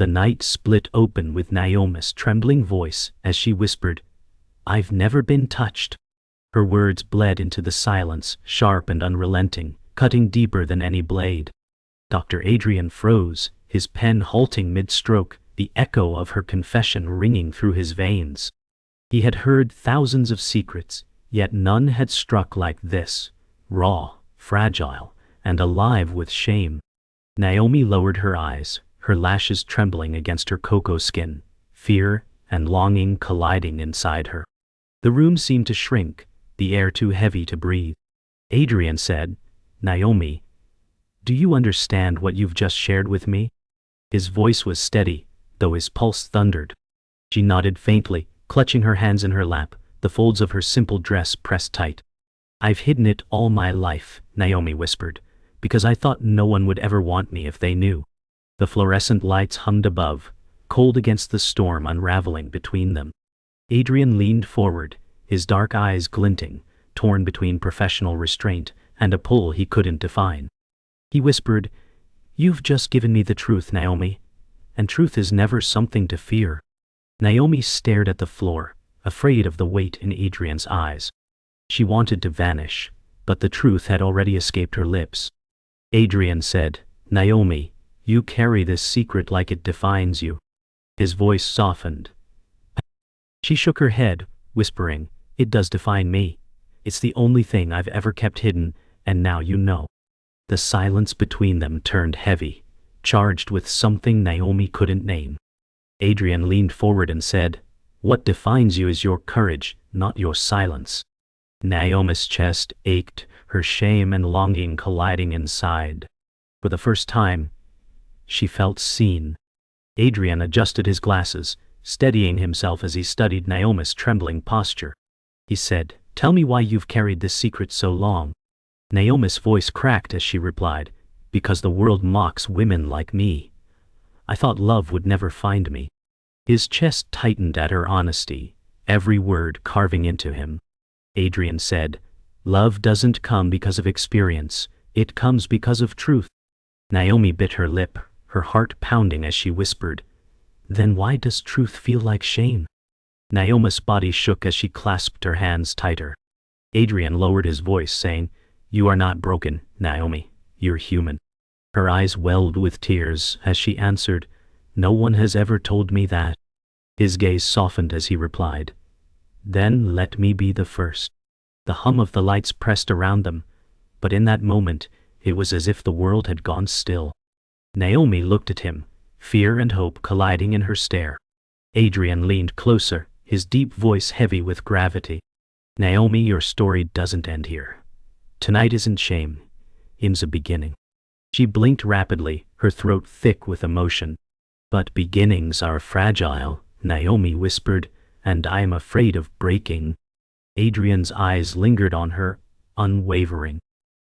The night split open with Naomi's trembling voice as she whispered, "I've never been touched." Her words bled into the silence, sharp and unrelenting, cutting deeper than any blade. Dr. Adrian froze, his pen halting mid-stroke, the echo of her confession ringing through his veins. He had heard thousands of secrets, yet none had struck like this, raw, fragile, and alive with shame. Naomi lowered her eyes, her lashes trembling against her cocoa skin, fear and longing colliding inside her. The room seemed to shrink, the air too heavy to breathe. Adrian said, "Naomi, do you understand what you've just shared with me?" His voice was steady, though his pulse thundered. She nodded faintly, clutching her hands in her lap, the folds of her simple dress pressed tight. "I've hidden it all my life," Naomi whispered, "because I thought no one would ever want me if they knew." The fluorescent lights hummed above, cold against the storm unraveling between them. Adrian leaned forward, his dark eyes glinting, torn between professional restraint and a pull he couldn't define. He whispered, "You've just given me the truth, Naomi, and truth is never something to fear." Naomi stared at the floor, afraid of the weight in Adrian's eyes. She wanted to vanish, but the truth had already escaped her lips. Adrian said, "Naomi, you carry this secret like it defines you." His voice softened. She shook her head, whispering, "It does define me. It's the only thing I've ever kept hidden, and now you know." The silence between them turned heavy, charged with something Naomi couldn't name. Adrian leaned forward and said, "What defines you is your courage, not your silence." Naomi's chest ached, her shame and longing colliding inside. For the first time, she felt seen. Adrian adjusted his glasses, steadying himself as he studied Naomi's trembling posture. He said, "Tell me why you've carried this secret so long." Naomi's voice cracked as she replied, "Because the world mocks women like me. I thought love would never find me." His chest tightened at her honesty, every word carving into him. Adrian said, "Love doesn't come because of experience, it comes because of truth." Naomi bit her lip, her heart pounding as she whispered, "Then why does truth feel like shame?" Naomi's body shook as she clasped her hands tighter. Adrian lowered his voice, saying, "You are not broken, Naomi, you're human." Her eyes welled with tears as she answered, "No one has ever told me that." His gaze softened as he replied, "Then let me be the first." The hum of the lights pressed around them, but in that moment, it was as if the world had gone still. Naomi looked at him, fear and hope colliding in her stare. Adrian leaned closer, his deep voice heavy with gravity. "Naomi, your story doesn't end here. Tonight isn't shame, it's a beginning." She blinked rapidly, her throat thick with emotion. "But beginnings are fragile," Naomi whispered, "and I'm afraid of breaking." Adrian's eyes lingered on her, unwavering.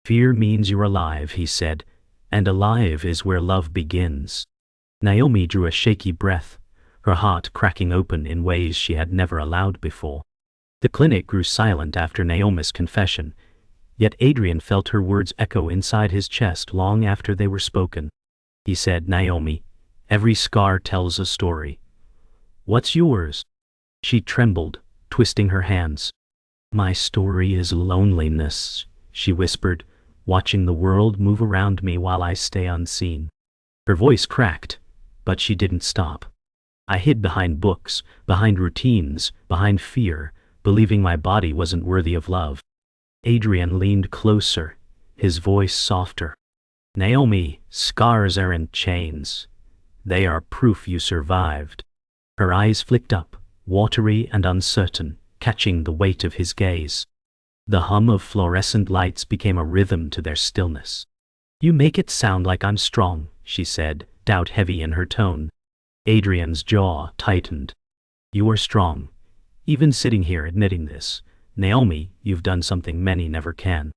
"Fear means you're alive," he said, "and alive is where love begins." Naomi drew a shaky breath, her heart cracking open in ways she had never allowed before. The clinic grew silent after Naomi's confession, yet Adrian felt her words echo inside his chest long after they were spoken. He said, "Naomi, every scar tells a story. What's yours?" She trembled, twisting her hands. "My story is loneliness," she whispered, watching the world move around me while I stay unseen. Her voice cracked, but she didn't stop. "I hid behind books, behind routines, behind fear, believing my body wasn't worthy of love." Adrian leaned closer, his voice softer. "Naomi, scars aren't chains. They are proof you survived." Her eyes flicked up, watery and uncertain, catching the weight of his gaze. The hum of fluorescent lights became a rhythm to their stillness. "You make it sound like I'm strong," she said, doubt heavy in her tone. Adrian's jaw tightened. "You are strong. Even sitting here admitting this. Naomi, you've done something many never can."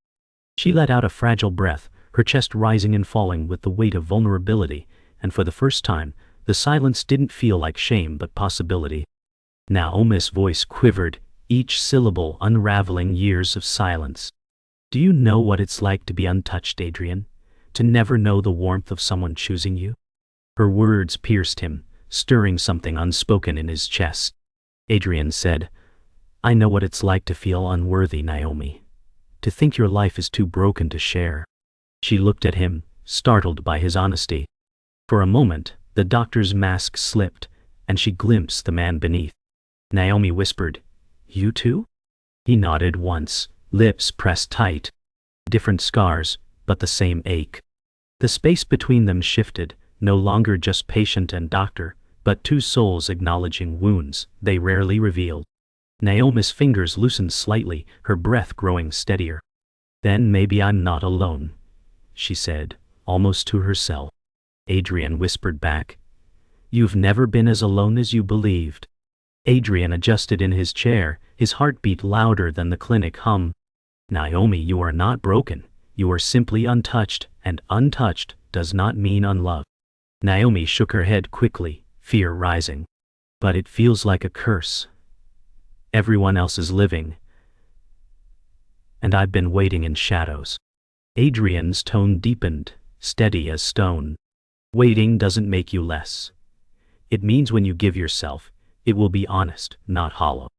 She let out a fragile breath, her chest rising and falling with the weight of vulnerability, and for the first time, the silence didn't feel like shame but possibility. Naomi's voice quivered, each syllable unraveling years of silence. "Do you know what it's like to be untouched, Adrian? To never know the warmth of someone choosing you?" Her words pierced him, stirring something unspoken in his chest. Adrian said, "I know what it's like to feel unworthy, Naomi. To think your life is too broken to share." She looked at him, startled by his honesty. For a moment, the doctor's mask slipped, and she glimpsed the man beneath. Naomi whispered, "You too?" He nodded once, lips pressed tight. Different scars, but the same ache. The space between them shifted, no longer just patient and doctor, but two souls acknowledging wounds they rarely revealed. Naomi's fingers loosened slightly, her breath growing steadier. "Then maybe I'm not alone," she said, almost to herself. Adrian whispered back, "You've never been as alone as you believed." Adrian adjusted in his chair, his heartbeat louder than the clinic hum. "Naomi, you are not broken. You are simply untouched, and untouched does not mean unloved." Naomi shook her head quickly, fear rising. "But it feels like a curse. Everyone else is living, and I've been waiting in shadows." Adrian's tone deepened, steady as stone. "Waiting doesn't make you less. It means when you give yourself, it will be honest, not hollow."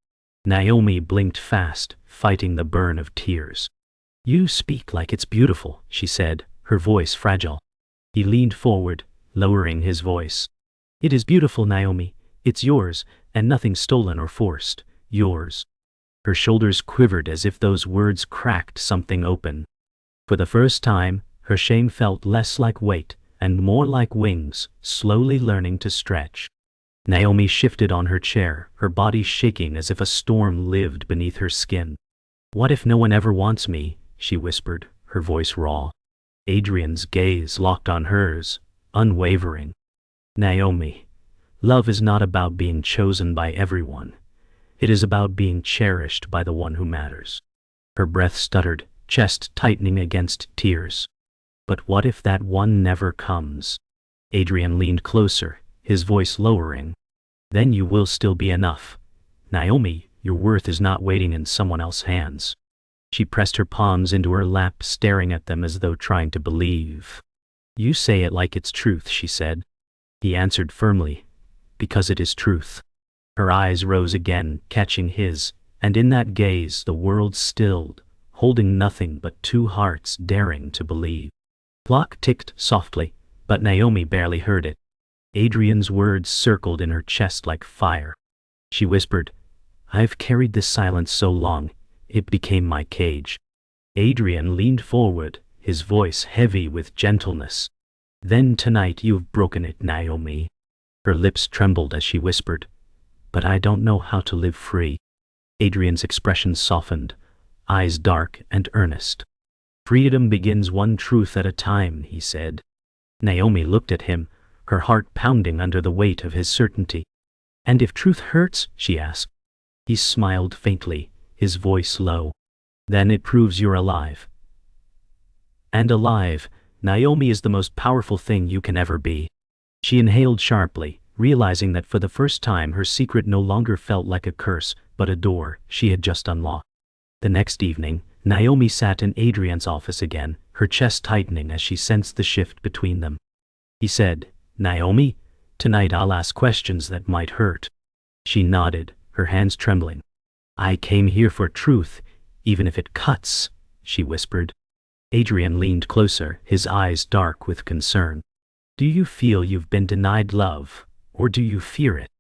Naomi blinked fast, fighting the burn of tears. "You speak like it's beautiful," she said, her voice fragile. He leaned forward, lowering his voice. "It is beautiful, Naomi. It's yours, and nothing stolen or forced. Yours." Her shoulders quivered as if those words cracked something open. For the first time, her shame felt less like weight, and more like wings, slowly learning to stretch. Naomi shifted on her chair, her body shaking as if a storm lived beneath her skin. "What if no one ever wants me?" she whispered, her voice raw. Adrian's gaze locked on hers, unwavering. "Naomi, love is not about being chosen by everyone. It is about being cherished by the one who matters." Her breath stuttered, chest tightening against tears. "But what if that one never comes?" Adrian leaned closer, his voice lowering. "Then you will still be enough. Naomi, your worth is not waiting in someone else's hands." She pressed her palms into her lap, staring at them as though trying to believe. "You say it like it's truth," she said. He answered firmly, "Because it is truth." Her eyes rose again, catching his, and in that gaze the world stilled, holding nothing but two hearts daring to believe. Clock ticked softly, but Naomi barely heard it. Adrian's words circled in her chest like fire. She whispered, "I've carried this silence so long, it became my cage." Adrian leaned forward, his voice heavy with gentleness. "Then tonight you've broken it, Naomi." Her lips trembled as she whispered, "But I don't know how to live free." Adrian's expression softened, eyes dark and earnest. "Freedom begins one truth at a time," he said. Naomi looked at him, her heart pounding under the weight of his certainty. "And if truth hurts?" she asked. He smiled faintly, his voice low. "Then it proves you're alive." And alive, Naomi, is the most powerful thing you can ever be. She inhaled sharply, realizing that for the first time her secret no longer felt like a curse, but a door she had just unlocked. The next evening, Naomi sat in Adrian's office again, her chest tightening as she sensed the shift between them. He said, "Naomi, tonight I'll ask questions that might hurt." She nodded, her hands trembling. "I came here for truth, even if it cuts," she whispered. Adrian leaned closer, his eyes dark with concern. "Do you feel you've been denied love, or do you fear it?"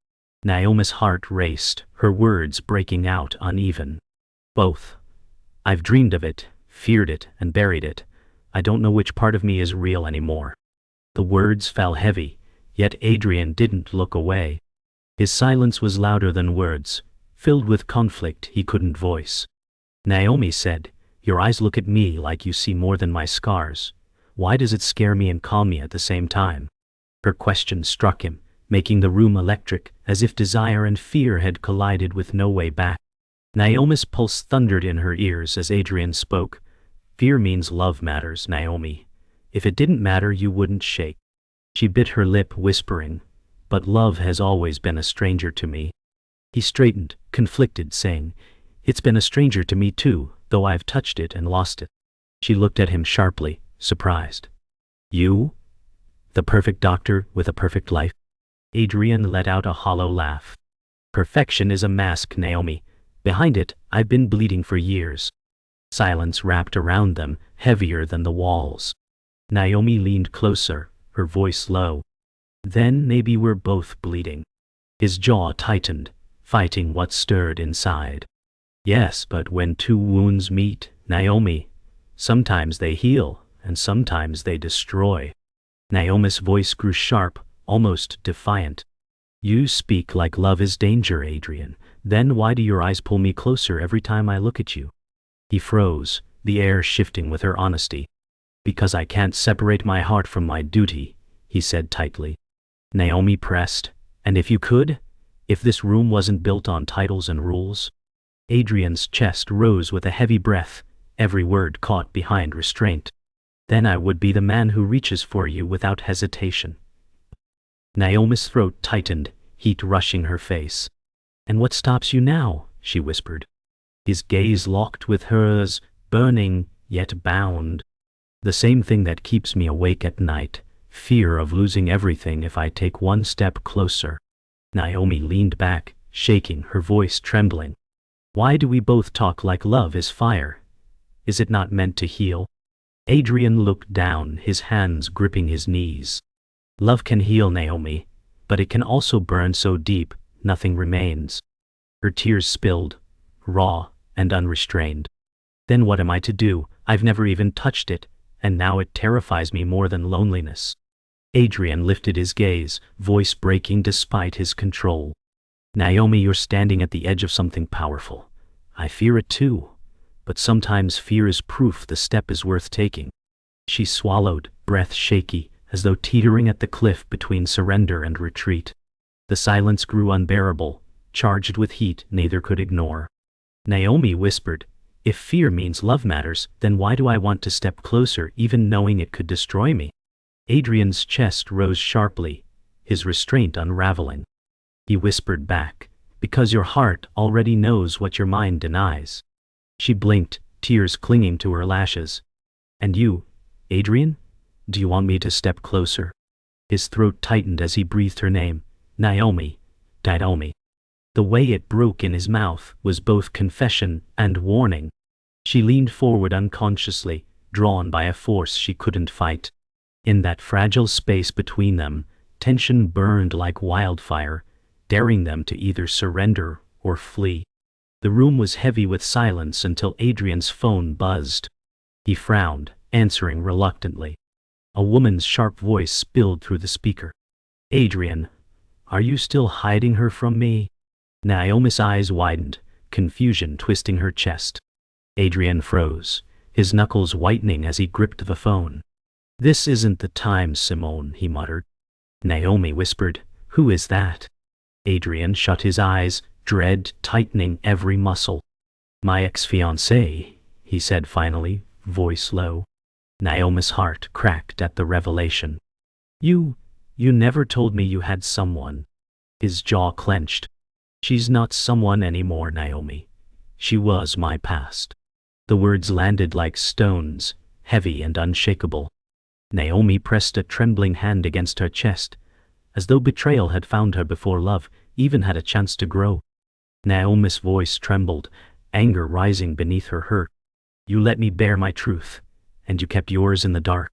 Naomi's heart raced, her words breaking out uneven. "Both. I've dreamed of it, feared it, and buried it. I don't know which part of me is real anymore." The words fell heavy, yet Adrian didn't look away. His silence was louder than words, filled with conflict he couldn't voice. Naomi said, "Your eyes look at me like you see more than my scars. Why does it scare me and calm me at the same time?" Her question struck him, making the room electric, as if desire and fear had collided with no way back. Naomi's pulse thundered in her ears as Adrian spoke. "Fear means love matters, Naomi. If it didn't matter, you wouldn't shake." She bit her lip, whispering, "But love has always been a stranger to me." He straightened, conflicted, saying, "It's been a stranger to me too, though I've touched it and lost it." She looked at him sharply, surprised. "You? The perfect doctor with a perfect life? Adrian let out a hollow laugh. Perfection is a mask, Naomi. Behind it, I've been bleeding for years. Silence wrapped around them, heavier than the walls. Naomi leaned closer, her voice low. Then maybe we're both bleeding. His jaw tightened, fighting what stirred inside. Yes, but when two wounds meet, Naomi, sometimes they heal, and sometimes they destroy. Naomi's voice grew sharp, almost defiant. You speak like love is danger, Adrian. Then why do your eyes pull me closer every time I look at you? He froze, the air shifting with her honesty. Because I can't separate my heart from my duty, he said tightly. Naomi pressed. And if you could? If this room wasn't built on titles and rules? Adrian's chest rose with a heavy breath, every word caught behind restraint. Then I would be the man who reaches for you without hesitation. Naomi's throat tightened, heat rushing her face. And what stops you now? She whispered. His gaze locked with hers, burning, yet bound. The same thing that keeps me awake at night, fear of losing everything if I take one step closer. Naomi leaned back, shaking, her voice trembling. Why do we both talk like love is fire? Is it not meant to heal? Adrian looked down, his hands gripping his knees. Love can heal, Naomi, but it can also burn so deep, nothing remains. Her tears spilled, raw and unrestrained. Then what am I to do? I've never even touched it, and now it terrifies me more than loneliness. Adrian lifted his gaze, voice breaking despite his control. Naomi, you're standing at the edge of something powerful. I fear it too, but sometimes fear is proof the step is worth taking. She swallowed, breath shaky, as though teetering at the cliff between surrender and retreat. The silence grew unbearable, charged with heat neither could ignore. Naomi whispered, if fear means love matters, then why do I want to step closer even knowing it could destroy me? Adrian's chest rose sharply, his restraint unraveling. He whispered back, because your heart already knows what your mind denies. She blinked, tears clinging to her lashes. And you, Adrian? Do you want me to step closer? His throat tightened as he breathed her name. Naomi. Naomi. The way it broke in his mouth was both confession and warning. She leaned forward unconsciously, drawn by a force she couldn't fight. In that fragile space between them, tension burned like wildfire, daring them to either surrender or flee. The room was heavy with silence until Adrian's phone buzzed. He frowned, answering reluctantly. A woman's sharp voice spilled through the speaker. Adrian, are you still hiding her from me? Naomi's eyes widened, confusion twisting her chest. Adrian froze, his knuckles whitening as he gripped the phone. This isn't the time, Simone, he muttered. Naomi whispered, who is that? Adrian shut his eyes, dread tightening every muscle. My ex-fiancée, he said finally, voice low. Naomi's heart cracked at the revelation. You never told me you had someone. His jaw clenched. She's not someone anymore, Naomi. She was my past. The words landed like stones, heavy and unshakable. Naomi pressed a trembling hand against her chest, as though betrayal had found her before love even had a chance to grow. Naomi's voice trembled, anger rising beneath her hurt. You let me bear my truth, and you kept yours in the dark.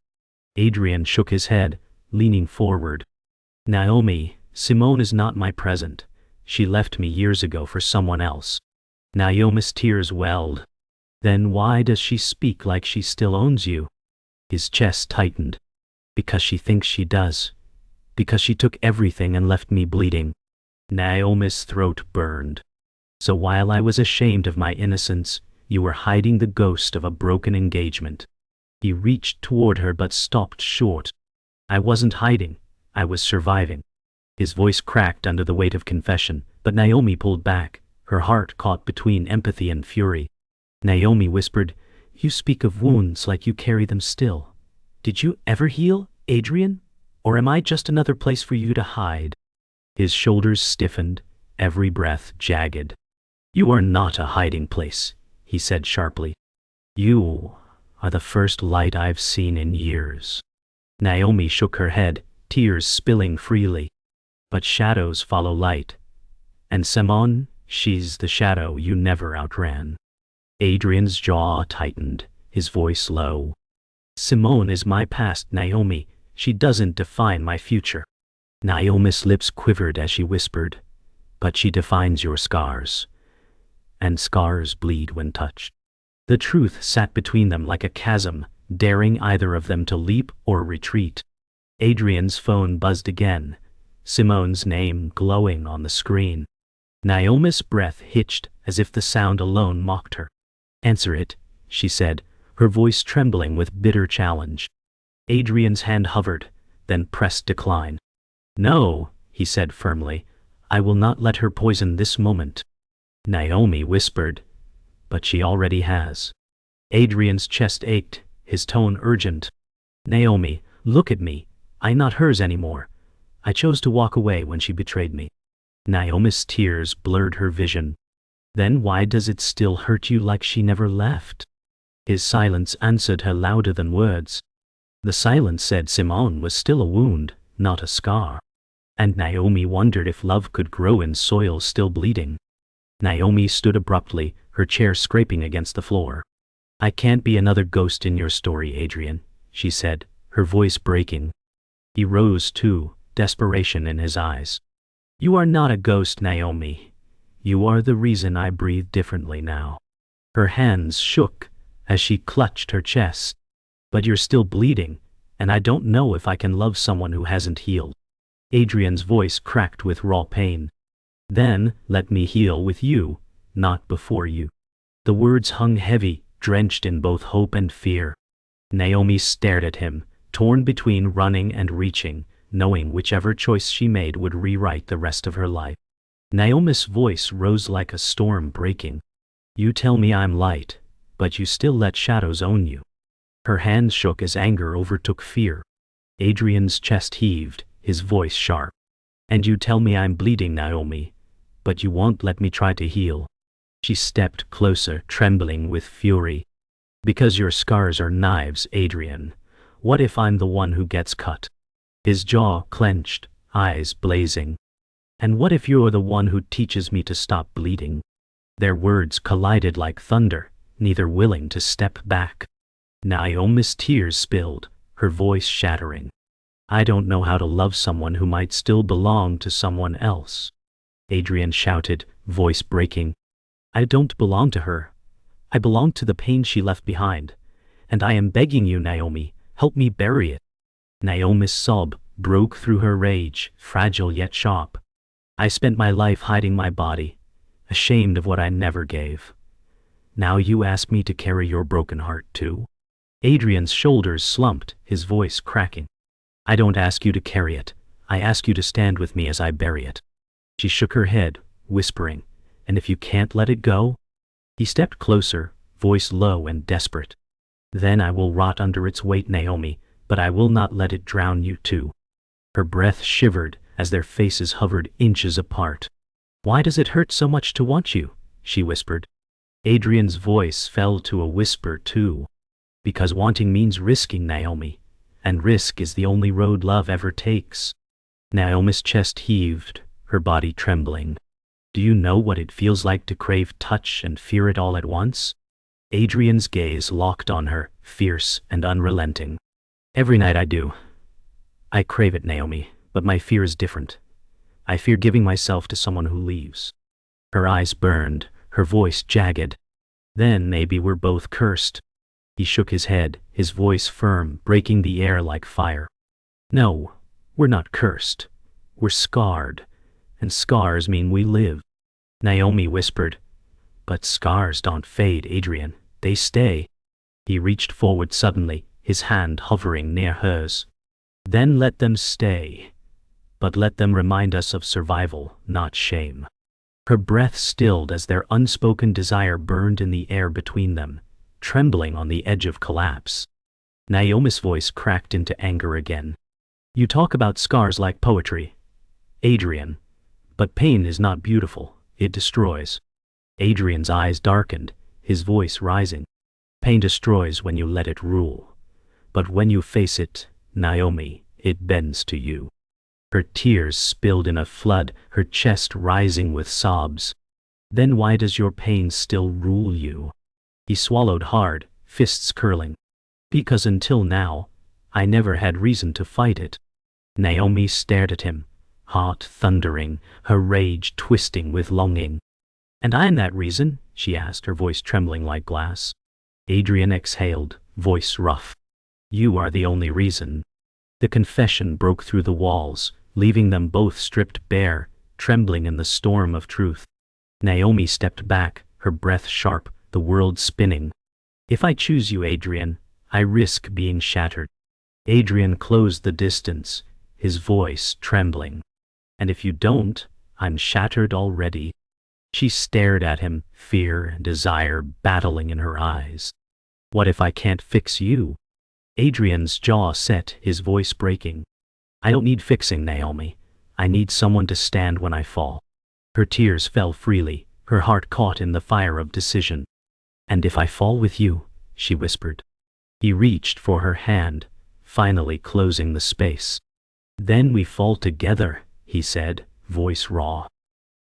Adrian shook his head, leaning forward. Naomi, Simone is not my present. She left me years ago for someone else. Naomi's tears welled. Then why does she speak like she still owns you? His chest tightened. Because she thinks she does. Because she took everything and left me bleeding. Naomi's throat burned. So while I was ashamed of my innocence, you were hiding the ghost of a broken engagement. He reached toward her but stopped short. I wasn't hiding. I was surviving. His voice cracked under the weight of confession, but Naomi pulled back, her heart caught between empathy and fury. Naomi whispered, you speak of wounds like you carry them still. Did you ever heal, Adrian? Or am I just another place for you to hide? His shoulders stiffened, every breath jagged. You are not a hiding place, he said sharply. You are the first light I've seen in years. Naomi shook her head, tears spilling freely. But shadows follow light. And Simone, she's the shadow you never outran. Adrian's jaw tightened, his voice low. Simone is my past, Naomi. She doesn't define my future. Naomi's lips quivered as she whispered, but she defines your scars. And scars bleed when touched. The truth sat between them like a chasm, daring either of them to leap or retreat. Adrian's phone buzzed again, Simone's name glowing on the screen. Naomi's breath hitched as if the sound alone mocked her. "Answer it," she said, her voice trembling with bitter challenge. Adrian's hand hovered, then pressed decline. "No," he said firmly, "I will not let her poison this moment." Naomi whispered, "But she already has." Adrian's chest ached, his tone urgent. "Naomi, look at me. I'm not hers anymore. I chose to walk away when she betrayed me." Naomi's tears blurred her vision. "Then why does it still hurt you like she never left?" His silence answered her louder than words. The silence said Simone was still a wound, not a scar. And Naomi wondered if love could grow in soil still bleeding. Naomi stood abruptly, her chair scraping against the floor. "I can't be another ghost in your story, Adrian," she said, her voice breaking. He rose too, desperation in his eyes. "You are not a ghost, Naomi. You are the reason I breathe differently now." Her hands shook as she clutched her chest. "But you're still bleeding, and I don't know if I can love someone who hasn't healed." Adrian's voice cracked with raw pain. "Then, let me heal with you, not before you." The words hung heavy, drenched in both hope and fear. Naomi stared at him, torn between running and reaching, knowing whichever choice she made would rewrite the rest of her life. Naomi's voice rose like a storm breaking. "You tell me I'm light, but you still let shadows own you." Her hands shook as anger overtook fear. Adrian's chest heaved, his voice sharp. "And you tell me I'm bleeding, Naomi, but you won't let me try to heal." She stepped closer, trembling with fury. "Because your scars are knives, Adrian. What if I'm the one who gets cut?" His jaw clenched, eyes blazing. "And what if you're the one who teaches me to stop bleeding?" Their words collided like thunder, neither willing to step back. Naomi's tears spilled, her voice shattering. "I don't know how to love someone who might still belong to someone else." Adrian shouted, voice breaking. "I don't belong to her. I belong to the pain she left behind. And I am begging you, Naomi, help me bury it." Naomi's sob broke through her rage, fragile yet sharp. "I spent my life hiding my body, ashamed of what I never gave. Now you ask me to carry your broken heart too?" Adrian's shoulders slumped, his voice cracking. "I don't ask you to carry it. I ask you to stand with me as I bury it." She shook her head, whispering, "And if you can't let it go?" He stepped closer, voice low and desperate. "Then I will rot under its weight, Naomi, but I will not let it drown you too." Her breath shivered as their faces hovered inches apart. "Why does it hurt so much to want you?" she whispered. Adrian's voice fell to a whisper too. "Because wanting means risking, Naomi, and risk is the only road love ever takes." Naomi's chest heaved, her body trembling. "Do you know what it feels like to crave touch and fear it all at once?" Adrian's gaze locked on her, fierce and unrelenting. "Every night I do. I crave it, Naomi, but my fear is different. I fear giving myself to someone who leaves." Her eyes burned, her voice jagged. "Then maybe we're both cursed." He shook his head, his voice firm, breaking the air like fire. "No, we're not cursed. We're scarred, and scars mean we live." Naomi whispered, "But scars don't fade, Adrian. They stay." He reached forward suddenly, his hand hovering near hers. "Then let them stay. But let them remind us of survival, not shame." Her breath stilled as their unspoken desire burned in the air between them, trembling on the edge of collapse. Naomi's voice cracked into anger again. "You talk about scars like poetry, Adrian. But pain is not beautiful, it destroys." Adrian's eyes darkened, his voice rising. "Pain destroys when you let it rule. But when you face it, Naomi, it bends to you. Her tears spilled in a flood, her chest rising with sobs. Then why does your pain still rule you? He swallowed hard, fists curling. Because until now, I never had reason to fight it. Naomi stared at him, heart thundering, her rage twisting with longing. And I am that reason? She asked, her voice trembling like glass. Adrian exhaled, voice rough. You are the only reason. The confession broke through the walls, leaving them both stripped bare, trembling in the storm of truth. Naomi stepped back, her breath sharp, the world spinning. If I choose you, Adrian, I risk being shattered. Adrian closed the distance, his voice trembling. And if you don't, I'm shattered already. She stared at him, fear and desire battling in her eyes. What if I can't fix you? Adrian's jaw set, his voice breaking. I don't need fixing, Naomi. I need someone to stand when I fall. Her tears fell freely, her heart caught in the fire of decision. And if I fall with you, she whispered. He reached for her hand, finally closing the space. Then we fall together, he said, voice raw.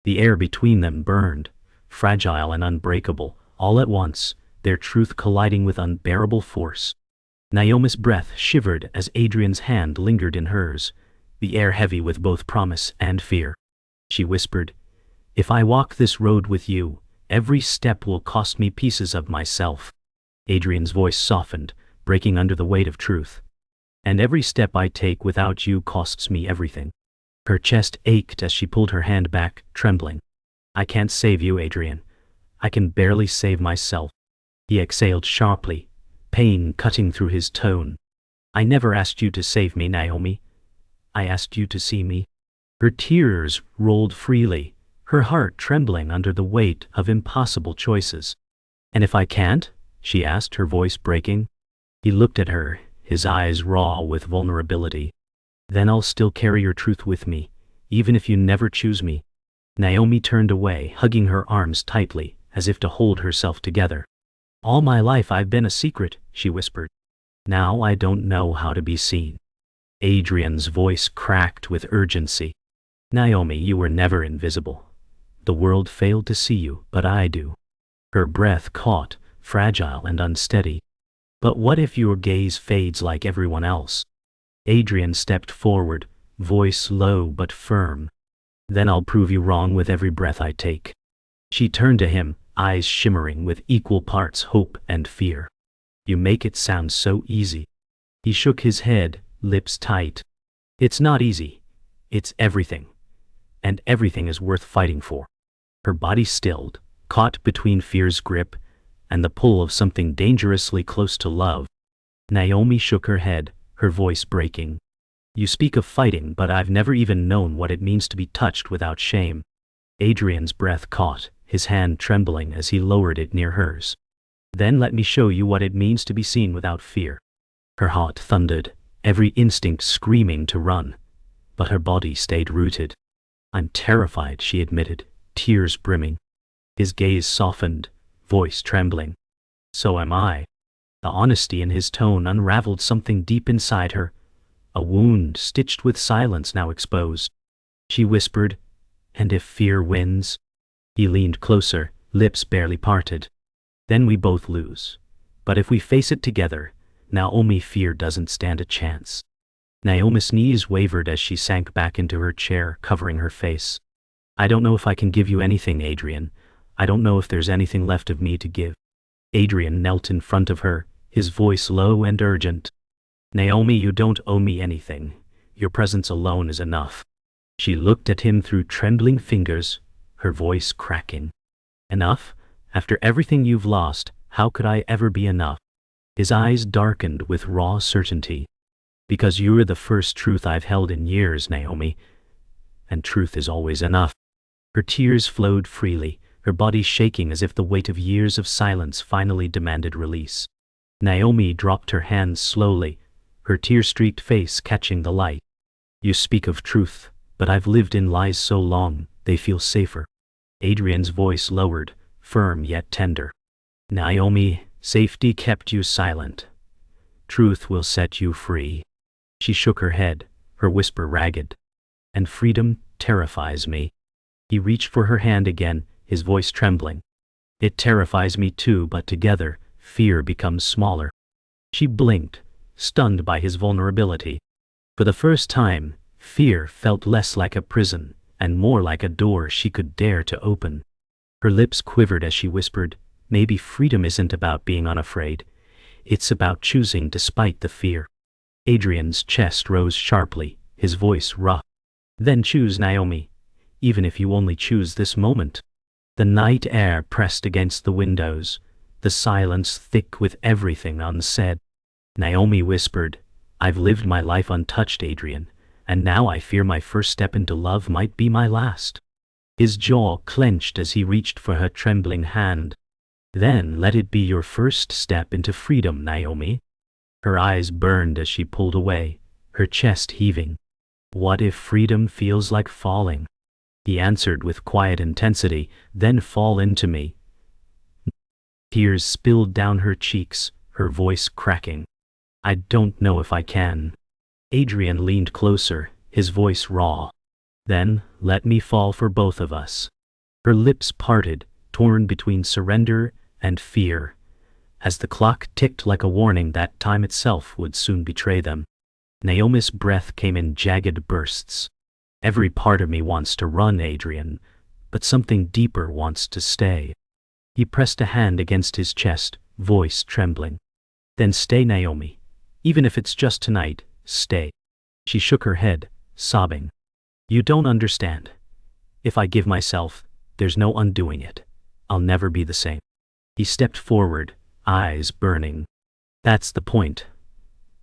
The air between them burned, fragile and unbreakable, all at once, their truth colliding with unbearable force. Naomi's breath shivered as Adrian's hand lingered in hers, the air heavy with both promise and fear. She whispered, If I walk this road with you, every step will cost me pieces of myself. Adrian's voice softened, breaking under the weight of truth. And every step I take without you costs me everything. Her chest ached as she pulled her hand back, trembling. I can't save you, Adrian. I can barely save myself. He exhaled sharply, pain cutting through his tone. I never asked you to save me, Naomi. I asked you to see me. Her tears rolled freely, her heart trembling under the weight of impossible choices. And if I can't? She asked, her voice breaking. He looked at her, his eyes raw with vulnerability. Then I'll still carry your truth with me, even if you never choose me. Naomi turned away, hugging her arms tightly, as if to hold herself together. All my life I've been a secret, she whispered. Now I don't know how to be seen. Adrian's voice cracked with urgency. Naomi, you were never invisible. The world failed to see you, but I do. Her breath caught, fragile and unsteady. But what if your gaze fades like everyone else? Adrian stepped forward, voice low but firm. Then I'll prove you wrong with every breath I take. She turned to him, eyes shimmering with equal parts hope and fear. You make it sound so easy. He shook his head, lips tight. It's not easy. It's everything. And everything is worth fighting for. Her body stilled, caught between fear's grip and the pull of something dangerously close to love. Naomi shook her head, her voice breaking. You speak of fighting, but I've never even known what it means to be touched without shame. Adrian's breath caught, his hand trembling as he lowered it near hers. Then let me show you what it means to be seen without fear. Her heart thundered, every instinct screaming to run. But her body stayed rooted. I'm terrified, she admitted, tears brimming. His gaze softened, voice trembling. So am I. The honesty in his tone unraveled something deep inside her, a wound stitched with silence now exposed. She whispered, And if fear wins? He leaned closer, lips barely parted. Then we both lose. But if we face it together, Naomi, fear doesn't stand a chance. Naomi's knees wavered as she sank back into her chair, covering her face. I don't know if I can give you anything, Adrian. I don't know if there's anything left of me to give. Adrian knelt in front of her, his voice low and urgent. Naomi, you don't owe me anything. Your presence alone is enough. She looked at him through trembling fingers, her voice cracking. Enough? After everything you've lost, how could I ever be enough? His eyes darkened with raw certainty. Because you are the first truth I've held in years, Naomi. And truth is always enough. Her tears flowed freely, her body shaking as if the weight of years of silence finally demanded release. Naomi dropped her hands slowly, her tear-streaked face catching the light. You speak of truth, but I've lived in lies so long, they feel safer. Adrian's voice lowered, firm yet tender. Naomi, safety kept you silent. Truth will set you free. She shook her head, her whisper ragged. And freedom terrifies me. He reached for her hand again, his voice trembling. It terrifies me too, but together, fear becomes smaller. She blinked, stunned by his vulnerability. For the first time, fear felt less like a prison, and more like a door she could dare to open. Her lips quivered as she whispered, maybe freedom isn't about being unafraid. It's about choosing despite the fear. Adrian's chest rose sharply, his voice rough. Then choose, Naomi, even if you only choose this moment. The night air pressed against the windows, the silence thick with everything unsaid. Naomi whispered, I've lived my life untouched, Adrian, and now I fear my first step into love might be my last. His jaw clenched as he reached for her trembling hand. Then let it be your first step into freedom, Naomi. Her eyes burned as she pulled away, her chest heaving. What if freedom feels like falling? He answered with quiet intensity, then fall into me. Tears spilled down her cheeks, her voice cracking. I don't know if I can. Adrian leaned closer, his voice raw. Then, let me fall for both of us. Her lips parted, torn between surrender and fear. As the clock ticked like a warning that time itself would soon betray them. Naomi's breath came in jagged bursts. Every part of me wants to run, Adrian, but something deeper wants to stay. He pressed a hand against his chest, voice trembling. Then stay, Naomi. Even if it's just tonight, stay. She shook her head, sobbing. You don't understand. If I give myself, there's no undoing it. I'll never be the same. He stepped forward, eyes burning. That's the point.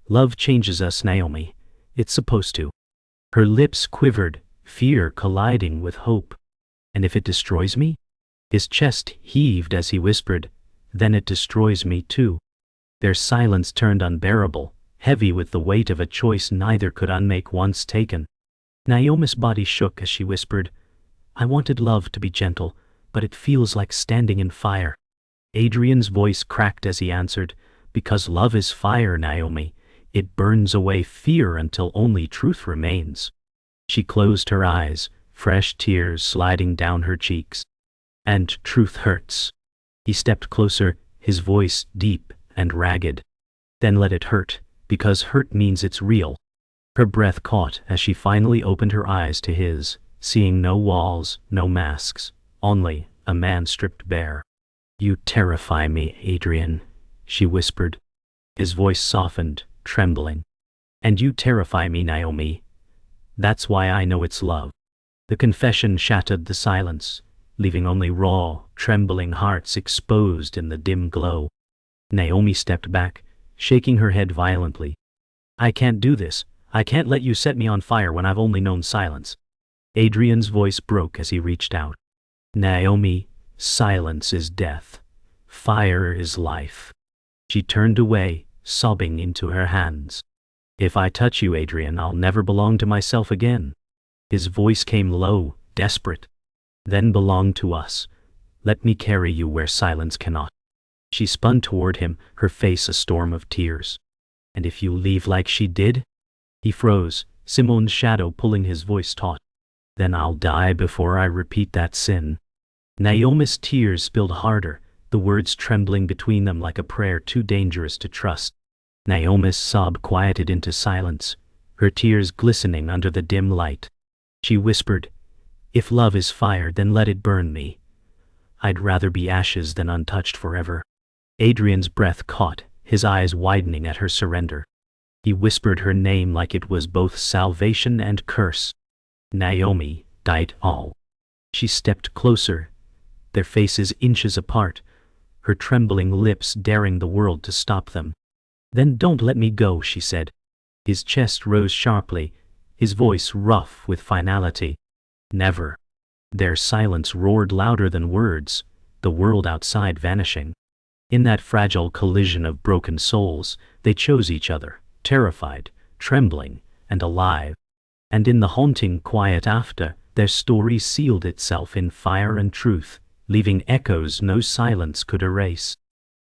Love changes us, Naomi. It's supposed to. Her lips quivered, fear colliding with hope. And if it destroys me? His chest heaved as he whispered, then it destroys me too. Their silence turned unbearable, heavy with the weight of a choice neither could unmake once taken. Naomi's body shook as she whispered, I wanted love to be gentle, but it feels like standing in fire. Adrian's voice cracked as he answered, because love is fire, Naomi. It burns away fear until only truth remains. She closed her eyes, fresh tears sliding down her cheeks. And truth hurts. He stepped closer, his voice deep and ragged. Then let it hurt, because hurt means it's real. Her breath caught as she finally opened her eyes to his, seeing no walls, no masks, only a man stripped bare. You terrify me, Adrian, she whispered. His voice softened, trembling. And you terrify me, Naomi. That's why I know it's love. The confession shattered the silence, leaving only raw, trembling hearts exposed in the dim glow. Naomi stepped back, shaking her head violently. I can't do this. I can't let you set me on fire when I've only known silence. Adrian's voice broke as he reached out. Naomi, silence is death. Fire is life. She turned away, sobbing into her hands. If I touch you, Adrian, I'll never belong to myself again. His voice came low, desperate. Then belong to us. Let me carry you where silence cannot. She spun toward him, her face a storm of tears. And if you leave like she did? He froze, Simone's shadow pulling his voice taut. Then I'll die before I repeat that sin. Naomi's tears spilled harder, the words trembling between them like a prayer too dangerous to trust. Naomi's sob quieted into silence, her tears glistening under the dim light. She whispered, If love is fire, then let it burn me. I'd rather be ashes than untouched forever. Adrian's breath caught, his eyes widening at her surrender. He whispered her name like it was both salvation and curse. Naomi, died all. She stepped closer, their faces inches apart, her trembling lips daring the world to stop them. Then don't let me go, she said. His chest rose sharply, his voice rough with finality. Never. Their silence roared louder than words, the world outside vanishing. In that fragile collision of broken souls, they chose each other, terrified, trembling, and alive. And in the haunting quiet after, their story sealed itself in fire and truth, leaving echoes no silence could erase.